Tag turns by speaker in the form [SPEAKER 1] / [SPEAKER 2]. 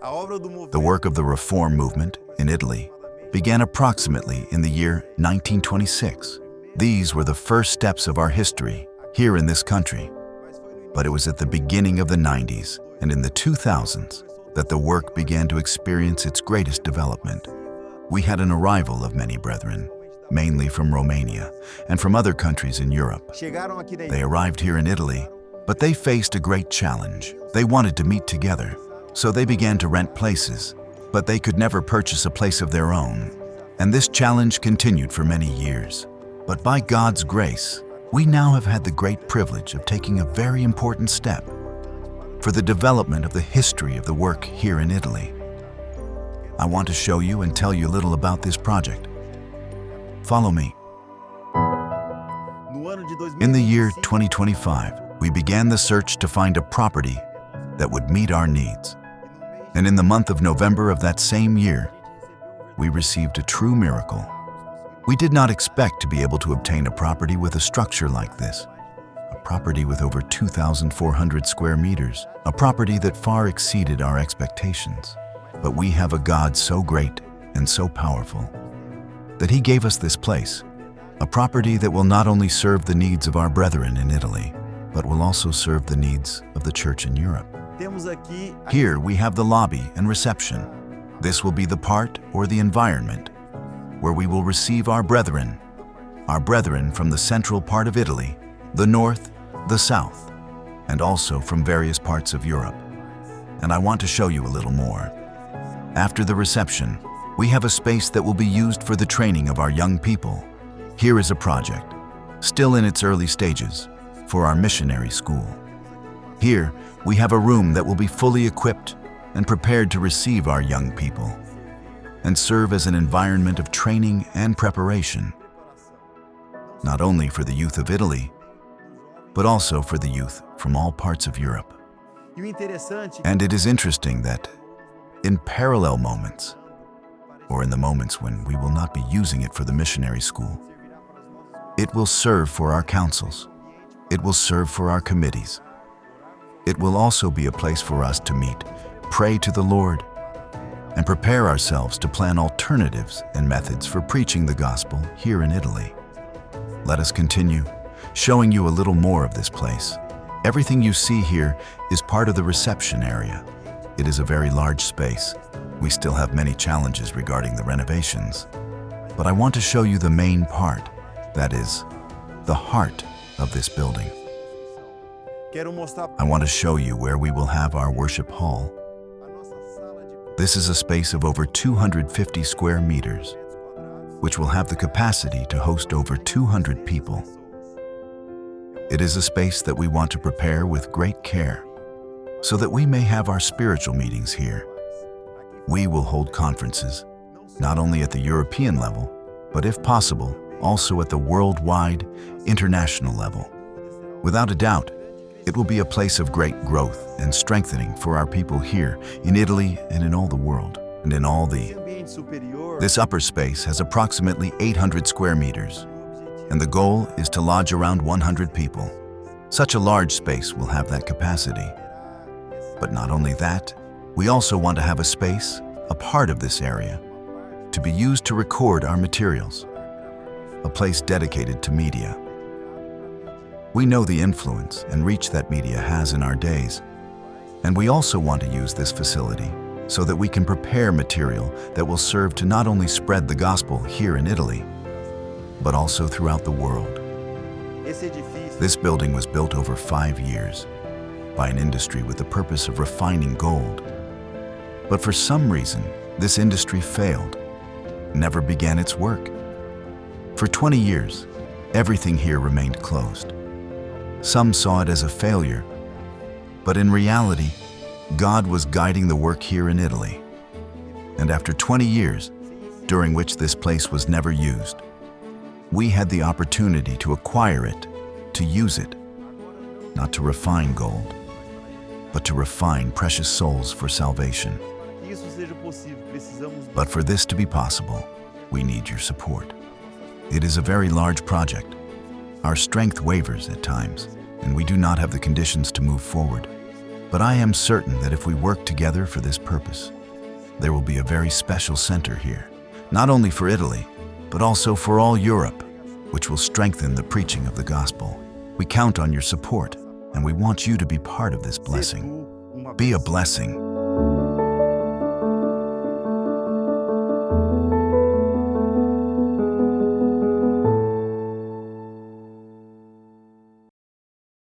[SPEAKER 1] The work of the Reform movement in Italy began approximately in the year 1926. These were the first steps of our history here in this country. But it was at the beginning of the 90s and in the 2000s that the work began to experience its greatest development. We had an arrival of many brethren, mainly from Romania and from other countries in Europe. They arrived here in Italy, but they faced a great challenge. They wanted to meet together, so they began to rent places, but they could never purchase a place of their own. And this challenge continued for many years. But by God's grace, we now have had the great privilege of taking a very important step for the development of the history of the work here in Italy. I want to show you and tell you a little about this project. Follow me. In the year 2025, we began the search to find a property that would meet our needs. And in the month of November of that same year, we received a true miracle. We did not expect to be able to obtain a property with a structure like this, a property with over 2,400 square meters, a property that far exceeded our expectations. But we have a God so great and so powerful that He gave us this place, a property that will not only serve the needs of our brethren in Italy, but will also serve the needs of the church in Europe. Here we have the lobby and reception. This will be the part or the environment where we will receive our brethren from the central part of Italy, the north, the south, and also from various parts of Europe. And I want to show you a little more. After the reception, we have a space that will be used for the training of our young people. Here is a project, still in its early stages, for our missionary school. Here, we have a room that will be fully equipped and prepared to receive our young people and serve as an environment of training and preparation, not only for the youth of Italy, but also for the youth from all parts of Europe. And it is interesting that in parallel moments, or in the moments when we will not be using it for the missionary school, it will serve for our councils. It will serve for our committees. It will also be a place for us to meet, pray to the Lord, and prepare ourselves to plan alternatives and methods for preaching the gospel here in Italy. Let us continue, showing you a little more of this place. Everything you see here is part of the reception area. It is a very large space. We still have many challenges regarding the renovations, but I want to show you the main part, that is, the heart of this building. I want to show you where we will have our worship hall. This is a space of over 250 square meters, which will have the capacity to host over 200 people. It is a space that we want to prepare with great care, so that we may have our spiritual meetings here. We will hold conferences, not only at the European level, but if possible, also at the worldwide, international level. Without a doubt, it will be a place of great growth and strengthening for our people here in Italy and in all the world. And in all this upper space has approximately 800 square meters, and the goal is to lodge around 100 people. Such a large space will have that capacity. But not only that, we also want to have a space, a part of this area, to be used to record our materials, a place dedicated to media. We know the influence and reach that media has in our days, and we also want to use this facility so that we can prepare material that will serve to not only spread the gospel here in Italy, but also throughout the world. This building was built over 5 years by an industry with the purpose of refining gold. But for some reason, this industry failed, never began its work. For 20 years, everything here remained closed. Some saw it as a failure, but in reality, God was guiding the work here in Italy. And after 20 years, during which this place was never used, we had the opportunity to acquire it, to use it, not to refine gold, but to refine precious souls for salvation. But for this to be possible, we need your support. It is a very large project. Our strength wavers at times, and we do not have the conditions to move forward. But I am certain that if we work together for this purpose, There will be a very special center here, not only for Italy, but also for all Europe, which will strengthen the preaching of the gospel. We count on your support, and we want you to be part of this blessing. Be a blessing.